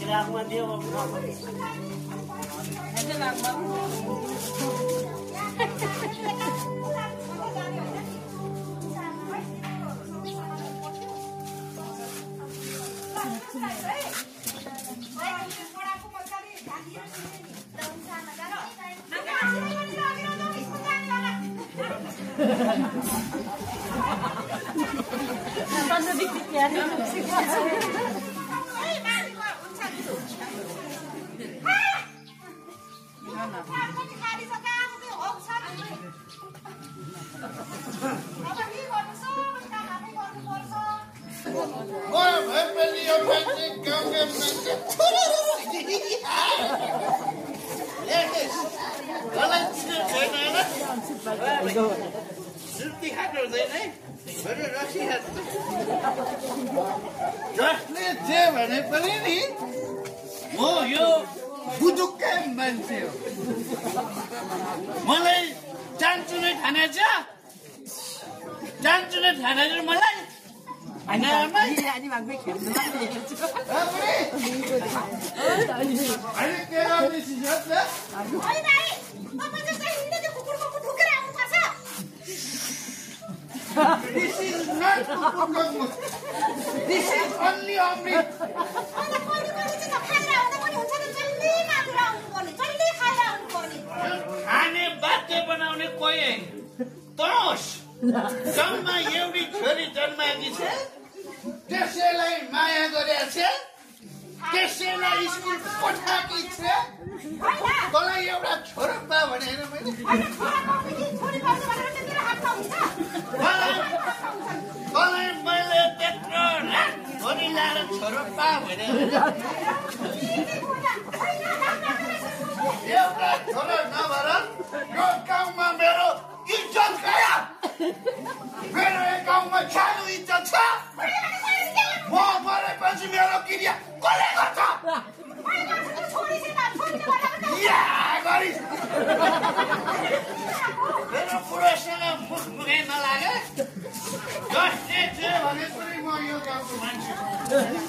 रागमा दियो जसले जे भने पनि नि म यो बुजुक्कै मान्छे हो मलाई जान्छु नै खाना छ जान्छु नै खाना छ मलाई This is not Kukurkakmu. This is only Amrit. खाने बाध्य बनाउने कोही होइन तोस गाउँमा एउटी छोरी जन्माएकी छ त्यसैलाई माया गरेको छ त्यसैलाई स्कुल पठाएकी छ तँलाई एउटा छोरो पा भनेर मैले तँलाई मैले त्यत्रो छोरी ल्याएर छोरो पा भनेर एउटा छोरो नभएर यो गाउँमा मेरो इज्जत गयो मेरो यो गाउँमा सानो इज्जत छ म मरेपछि मेरो क्रिया कसले गर्छ मेरो पुरुषसँग मुख मुखै नलागे जसले जे भने पनि म यो गाउँको मान्छे